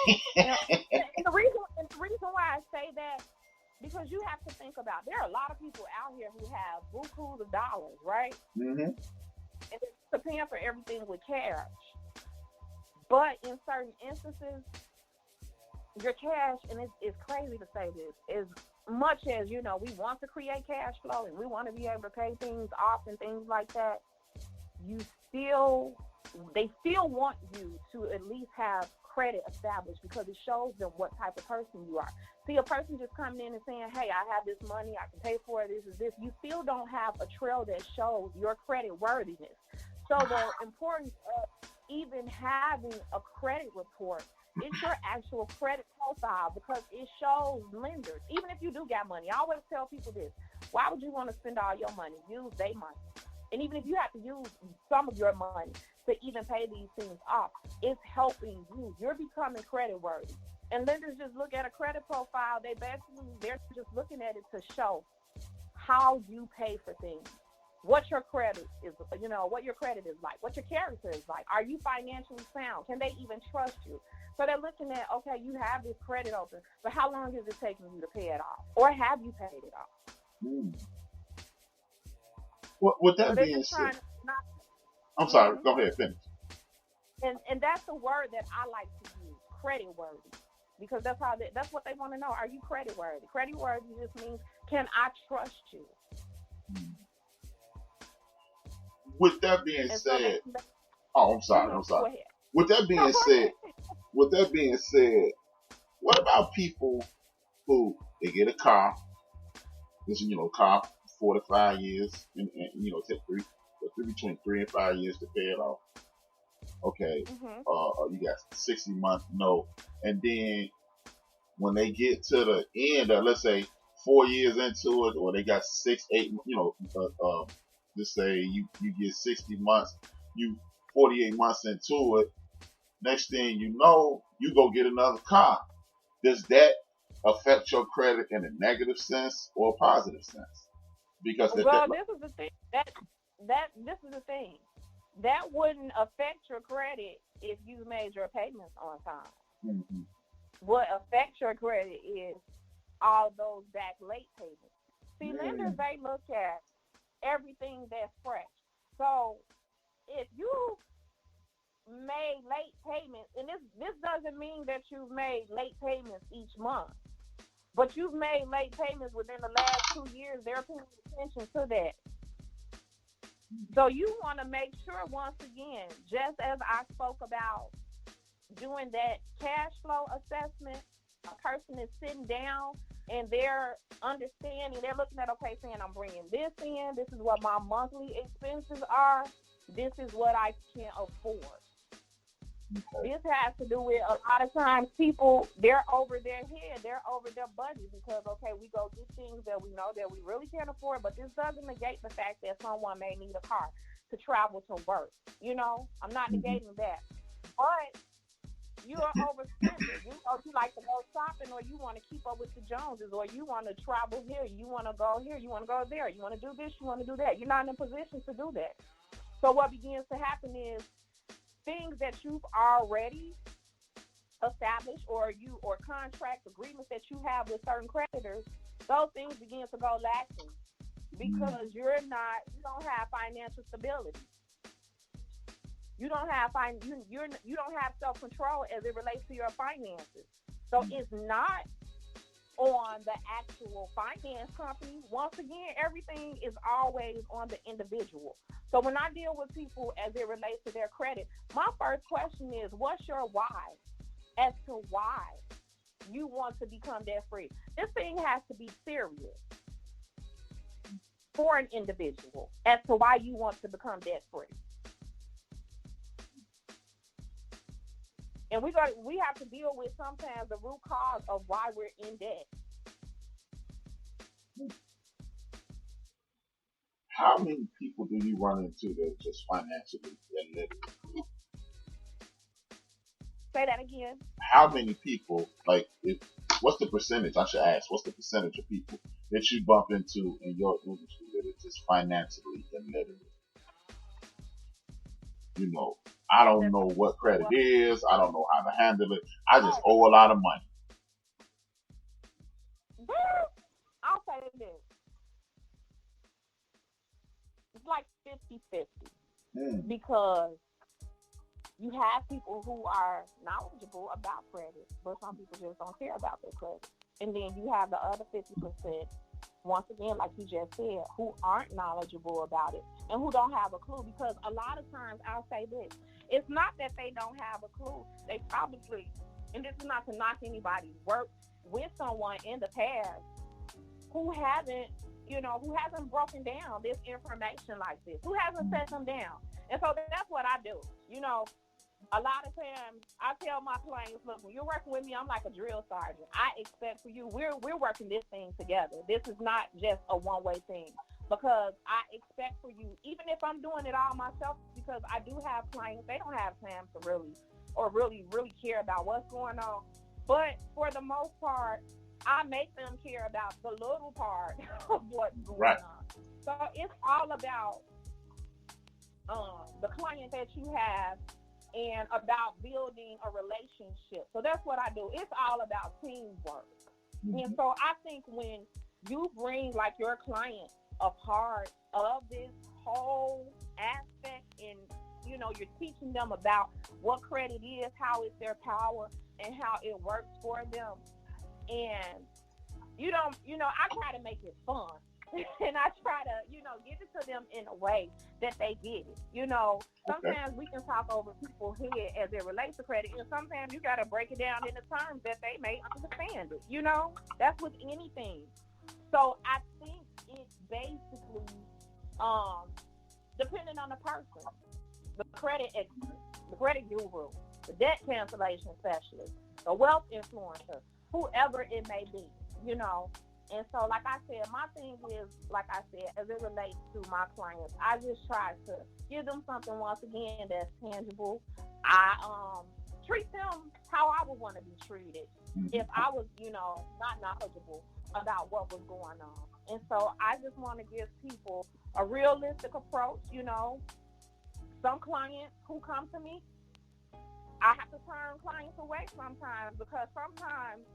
You know, and the reason why I say that, because you have to think about, there are a lot of people out here who have bukus of dollars, right? Hmm. And they're paying for everything with cash. But in certain instances, your cash, and it's crazy to say this, as much as, we want to create cash flow and we want to be able to pay things off and things like that, you still, they still want you to at least have credit established, because it shows them what type of person you are. See, a person just coming in and saying, hey, I have this money, I can pay for it, this is this, you still don't have a trail that shows your credit worthiness. So the importance of even having a credit report, it's your actual credit profile, because it shows lenders, even if you do got money. I always tell people this: why would you want to spend all your money? Use their money. And even if you have to use some of your money to even pay these things off, it's helping you. You're becoming credit worthy. And lenders just look at a credit profile. They're just looking at it to show how you pay for things, what your credit is, what your credit is like, what your character is like. Are you financially sound? Can they even trust you? So they're looking at, okay, you have this credit open, but how long is it taking you to pay it off? Or have you paid it off? Mm. Well, with So that they're being just said, trying to not. I'm sorry. Mm-hmm. Go ahead, finish. And that's the word that I like to use, credit worthy, because that's what they want to know. Are you credit worthy? Credit worthy just means, can I trust you? Mm. With that being And so said, oh, I'm sorry. I'm go sorry. ahead. With that No, being go said, ahead. with that being said, what about people who they get a car? This is car 4 to 5 years, and take between 3 and 5 years to pay it off. Okay, Mm-hmm. you got 60 month note, and then when they get to the end, let's say 4 years into it, or they got 6, 8, just say you get 60 months, you 48 months into it. Next thing you know, you go get another car. Does that affect your credit in a negative sense or a positive sense? Because Well, this is the thing. This is the thing. That wouldn't affect your credit if you made your payments on time. mm-hmm. What affects your credit is all those back late payments. See, lenders, Mm. they look at everything that's fresh. So if you made late payments, and this doesn't mean that you've made late payments each month, but you've made late payments within the last 2 years, they're paying attention to that. So you want to make sure, once again, just as I spoke about doing that cash flow assessment, a person is sitting down and they're understanding, they're looking at, okay, saying, I'm bringing this in, this is what my monthly expenses are, this is what I can afford. Okay. This has to do with, a lot of times people, they're over their head, they're over their budget, because, okay, we go get things that we know that we really can't afford, but this doesn't negate the fact that someone may need a car to travel to work. I'm not Mm-hmm. negating that. But you are overspending. You like to go shopping, or you want to keep up with the Joneses, or you want to travel here, you want to go here, you want to go there, you want to do this, you want to do that. You're not in a position to do that. So what begins to happen is things that you've already established, or contract agreements that you have with certain creditors, those things begin to go lacking, because you don't have financial stability. You don't have you don't have self-control as it relates to your finances. So it's not on the actual finance company. Once again, everything is always on the individual. So when I deal with people as it relates to their credit, my first question is, what's your why as to why you want to become debt free? This thing has to be serious for an individual as to why you want to become debt free. And we have to deal with sometimes the root cause of why we're in debt. How many people do you run into that are just financially illiterate? Say that again. How many people, what's the percentage, I should ask, what's the percentage of people that you bump into in your industry that are just financially illiterate? I don't know what credit is. I don't know how to handle it. I just owe a lot of money. I'll say this. It's like 50-50 because you have people who are knowledgeable about credit, but some people just don't care about their credit. And then you have the other 50%, once again, like you just said, who aren't knowledgeable about it and who don't have a clue. Because a lot of times, I'll say this, it's not that they don't have a clue. They probably, and this is not to knock anybody's work with someone in the past who hasn't broken down this information like this, who hasn't set them down. And so that's what I do. A lot of times I tell my clients, look, when you're working with me, I'm like a drill sergeant. I expect for you, we're working this thing together. This is not just a one-way thing, because I expect for you, even if I'm doing it all myself, because I do have clients, they don't have time to really care about what's going on. But for the most part, I make them care about the little part of what's going on. So it's all about the client that you have and about building a relationship. So that's what I do. It's all about teamwork. And so I think when you bring like your client a part of this whole aspect, and you're teaching them about what credit is, how it's their power, and how it works for them. And I try to make it fun. And I try to, give it to them in a way that they get it. Sometimes we can talk over people's head as it relates to credit, and sometimes you got to break it down in the terms that they may understand it. That's with anything. So I think it's basically depending on the person, the credit expert, the credit guru, the debt cancellation specialist, the wealth influencer, whoever it may be, And so, like I said, my thing is, like I said, as it relates to my clients, I just try to give them something, once again, that's tangible. I treat them how I would want to be treated if I was, not knowledgeable about what was going on. And so I just want to give people a realistic approach. Some clients who come to me, I have to turn clients away sometimes, because sometimes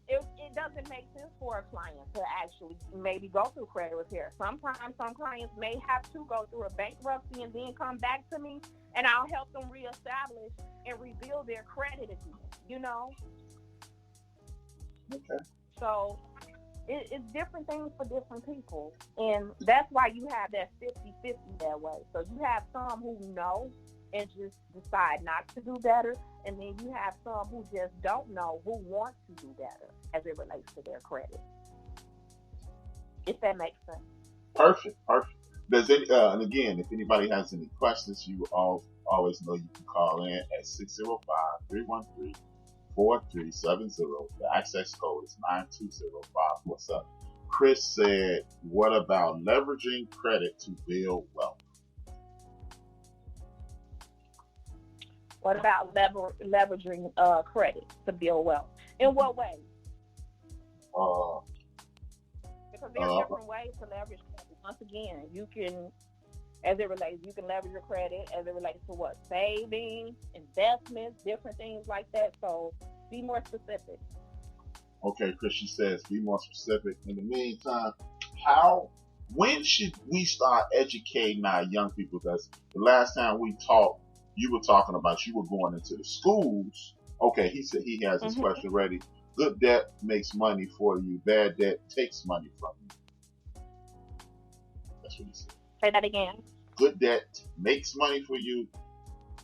it doesn't make sense for a client to actually maybe go through credit repair. Sometimes some clients may have to go through a bankruptcy and then come back to me, and I'll help them reestablish and rebuild their credit again, Okay. So it's different things for different people. And that's why you have that 50-50 that way. So you have some who know and just decide not to do better, and then you have some who just don't know, who want to do better as it relates to their credit. If that makes sense. Perfect. Does it? And again, if anybody has any questions, you always know you can call in at 605-313-4370. The access code is 920-547. Chris said, "What about leveraging credit to build wealth?" What about leveraging credit to build wealth? In what way? Because there are different ways to leverage credit. Once again, you can, as it relates, you can leverage your credit as it relates to what? Saving, investments, different things like that. So be more specific. Okay, Christian says, be more specific. In the meantime, when should we start educating our young people? Because the last time we talked, you were talking about you were going into the schools. Okay, he said he has his question ready. Good debt makes money for you. Bad debt takes money from you. That's what he said. Say that again. Good debt makes money for you.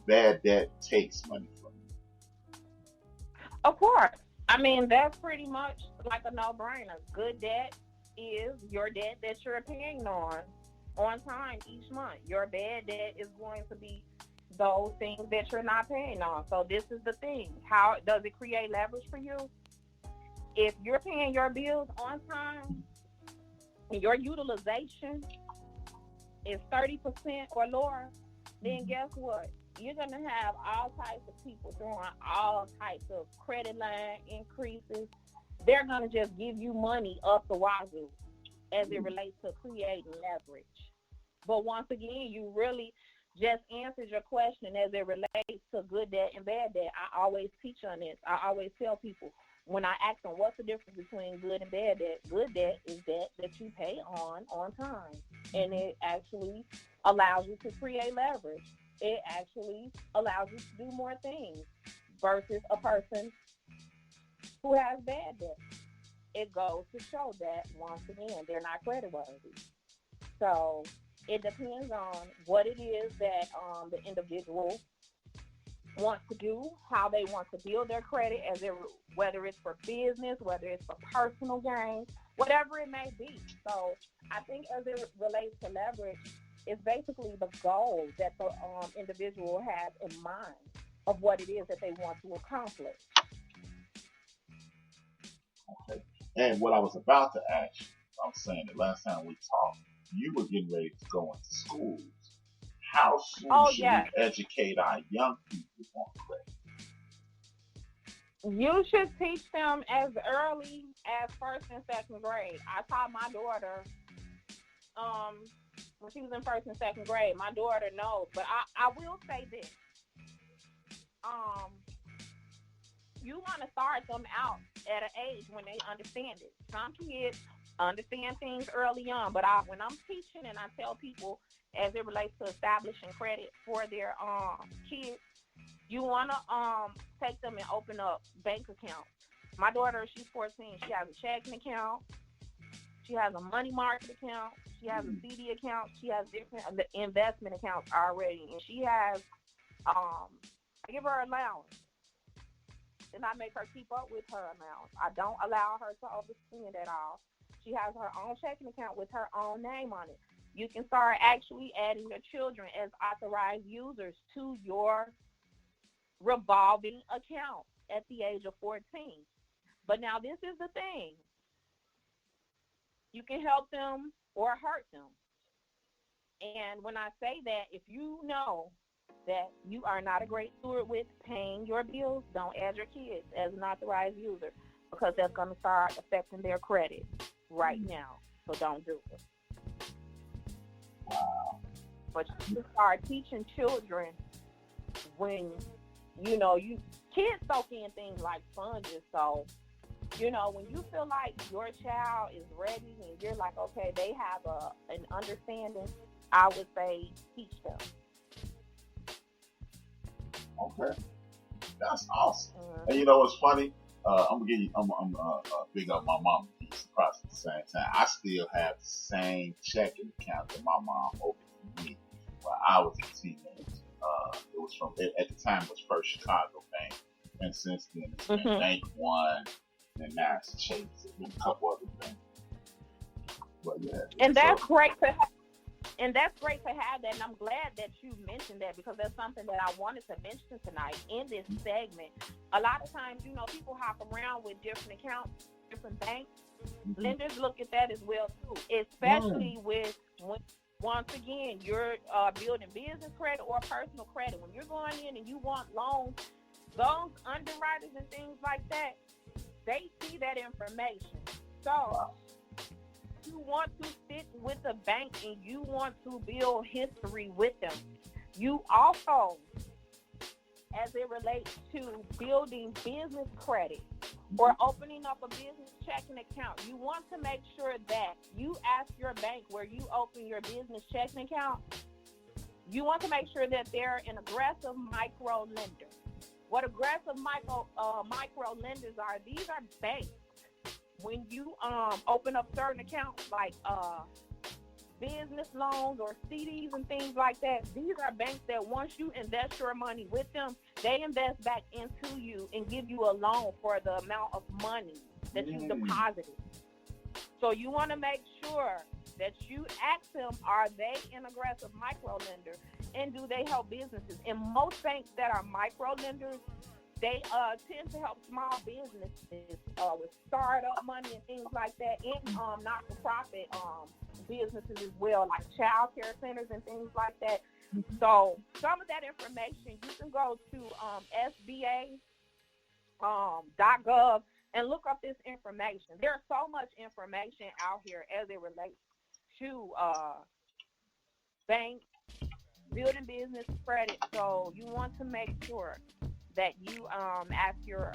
Bad debt takes money from you. Of course. I mean, that's pretty much like a no-brainer. Good debt is your debt that you're paying on time each month. Your bad debt is going to be those things that you're not paying on. So this is the thing. How does it create leverage for you? If you're paying your bills on time and your utilization is 30% or lower, then guess what? You're going to have all types of people throwing all types of credit line increases. They're going to just give you money up the wazoo as it relates to creating leverage. But once again, you really just answered your question as it relates to good debt and bad debt. I always teach on this. I always tell people when I ask them what's the difference between good and bad debt. Good debt is debt that you pay on time, and it actually allows you to create leverage. It actually allows you to do more things versus a person who has bad debt. It goes to show that once again they're not creditworthy. So it depends on what it is that the individual wants to do, how they want to build their credit, whether it's for business, whether it's for personal gain, whatever it may be. So I think as it relates to leverage, it's basically the goal that the individual has in mind of what it is that they want to accomplish. Okay. And what I was about to ask you, I was saying that last time we talked, you were getting ready to go into schools. How soon should we educate our young people on credit? You should teach them as early as first and second grade. I taught my daughter when she was in first and second grade. My daughter knows, but I will say this. You want to start them out at an age when they understand it. Some kids understand things early on, but when I'm teaching and I tell people as it relates to establishing credit for their kids, you want to take them and open up bank accounts. My daughter, she's 14. She has a checking account. She has a money market account. She has a CD account. She has different investment accounts already, and she has I give her allowance. And I make her keep up with her allowance. I don't allow her to overspend at all. She has her own checking account with her own name on it. You can start actually adding your children as authorized users to your revolving account at the age of 14. But now this is the thing. You can help them or hurt them. And when I say that, if you know that you are not a great steward with paying your bills, don't add your kids as an authorized user, because that's going to start affecting their credit right now. So don't do it. But you can start teaching children when, you kids soak in things like sponges. So, when you feel like your child is ready and you're like, okay, they have an understanding, I would say teach them. Okay, that's awesome. And you know what's funny? I'm gonna give you. I'm big up my mom. Be surprised at the same time. I still have the same checking account that my mom opened for me when I was a teenager. It was at the time it was First Chicago Bank, and since then it's been Bank One, and now it's Chase, and a couple other banks. But yeah, and that's great to have. And that's great to have that, and I'm glad that you mentioned that, because that's something that I wanted to mention tonight in this segment. A lot of times, people hop around with different accounts, different banks. Lenders look at that as well, too, especially with, once again, you're building business credit or personal credit. When you're going in and you want loans, those underwriters and things like that, they see that information. So you want to sit with the bank and you want to build history with them. You also, as it relates to building business credit or opening up a business checking account, you want to make sure that you ask your bank where you open your business checking account, you want to make sure that they're an aggressive micro lender. What aggressive micro lenders are, these are banks. When you open up certain accounts like business loans or CDs and things like that, these are banks that once you invest your money with them, they invest back into you and give you a loan for the amount of money that you deposited. So you want to make sure that you ask them, are they an aggressive micro lender, and do they help businesses? And most banks that are micro lenders, they tend to help small businesses with startup money and things like that, and not-for-profit businesses as well, like child care centers and things like that. So some of that information, you can go to SBA.gov and look up this information. There's so much information out here as it relates to banks, building business credit. So you want to make sure that you ask your